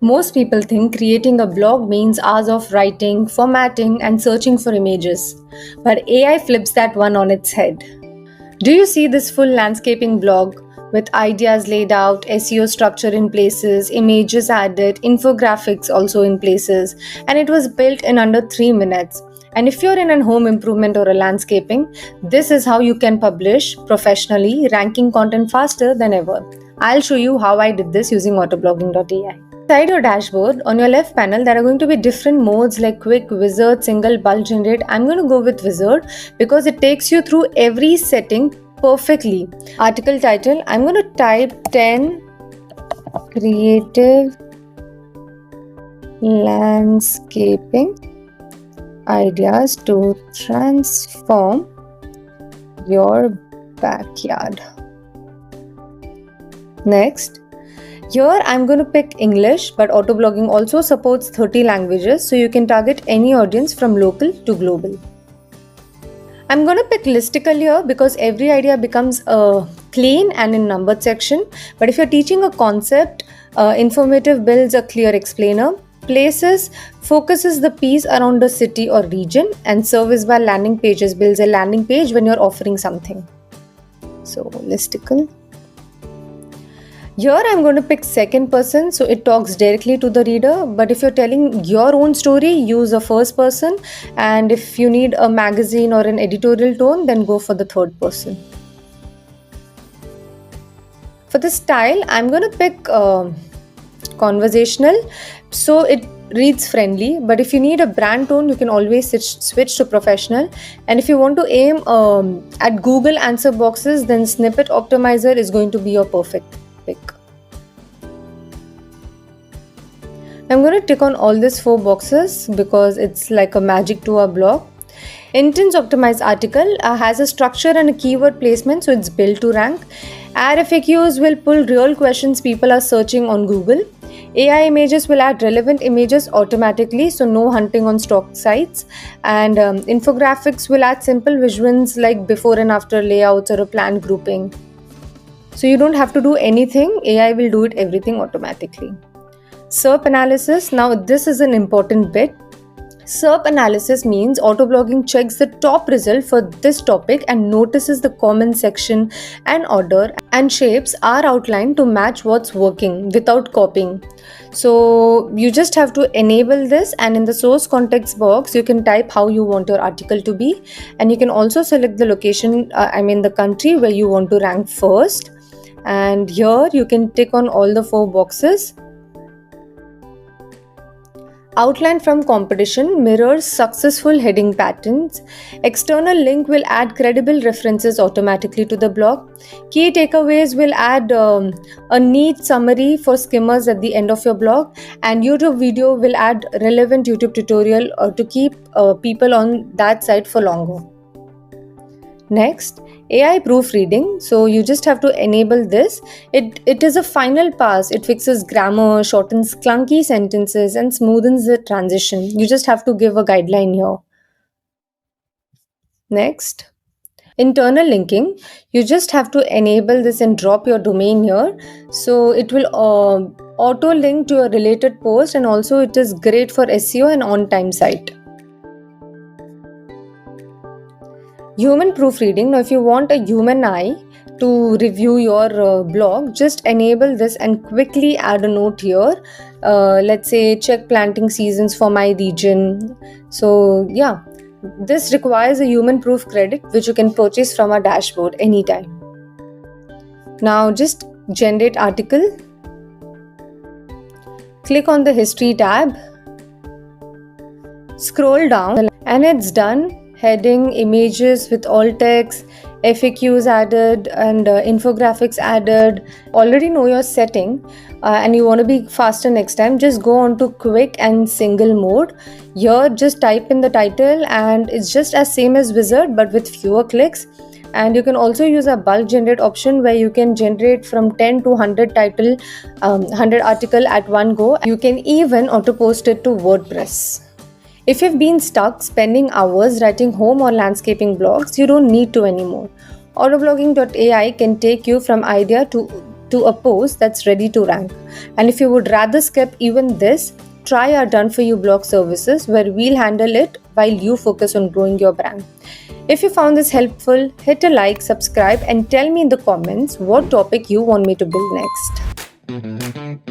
Most people think creating a blog means hours of writing, formatting, and searching for images. But AI flips that one on its head. Do you see this full landscaping blog with ideas laid out, SEO structure in places, images added, infographics also in places, and it was built in under 3 minutes? And if you're in a home improvement or a landscaping, this is how you can publish professionally, ranking content faster than ever. I'll show you how I did this using Autoblogging.ai. Inside your dashboard, on your left panel, there are going to be different modes like quick, wizard, single, bulk generate. I'm going to go with wizard because it takes you through every setting perfectly. Article title, I'm going to type 10 creative landscaping ideas to transform your backyard. Next, here I'm going to pick English, but Autoblogging also supports 30 languages, so you can target any audience from local to global. I'm going to pick listicle here because every idea becomes clean and in numbered section. But if you're teaching a concept, informative builds a clear explainer. Places focuses the piece around a city or region, and service by landing pages builds a landing page when you're offering something. So listicle. Here I'm going to pick second person, so it talks directly to the reader. But if you're telling your own story, use a first person. And if you need a magazine or an editorial tone, then go for the third person. For the style, I'm going to pick conversational, so it reads friendly. But if you need a brand tone, you can always switch to professional. And if you want to aim at Google answer boxes, then Snippet Optimizer is going to be your perfect pick. I'm going to tick on all these 4 boxes because it's like a magic to our blog. Intents optimized article has a structure and a keyword placement, so it's built to rank. Add FAQs will pull real questions people are searching on Google. AI images will add relevant images automatically, so no hunting on stock sites. And infographics will add simple visuals like before and after layouts or a planned grouping. So you don't have to do anything, AI will do it everything automatically. SERP analysis, now this is an important bit. SERP analysis means Autoblogging checks the top result for this topic and notices the comment section and order and shapes are outlined to match what's working without copying. So you just have to enable this, and in the source context box you can type how you want your article to be, and you can also select the location, the country where you want to rank first. And here you can tick on all the 4 boxes. Outline from competition mirrors successful heading patterns. External link will add credible references automatically to the blog. Key takeaways will add a neat summary for skimmers at the end of your blog. And YouTube video will add relevant YouTube tutorial to keep people on that site for longer. Next, AI proofreading. So you just have to enable this. It is a final pass. It fixes grammar, shortens clunky sentences, and smoothens the transition. You just have to give a guideline here. Next, internal linking. You just have to enable this and drop your domain here. So it will auto link to a related post, and also it is great for SEO and on-time site. Human proofreading. Now if you want a human eye to review your blog, just enable this and quickly add a note here. Let's say check planting seasons for my region. So yeah, this requires a human proof credit which you can purchase from our dashboard anytime. Now just generate article. Click on the history tab. Scroll down and it's done. Heading, images with alt text, FAQs added, and infographics added. Already know your setting and you want to be faster next time, just go on to quick and single mode. Here just type in the title and it's just as same as wizard but with fewer clicks. And you can also use a bulk generate option where you can generate from 10 to 100 article at one go. You can even auto post it to WordPress. If you've been stuck spending hours writing home or landscaping blogs, you don't need to anymore. Autoblogging.ai can take you from idea to to a post that's ready to rank. And if you would rather skip even this, try our Done For You blog services where we'll handle it while you focus on growing your brand. If you found this helpful, hit a like, subscribe, and tell me in the comments what topic you want me to build next.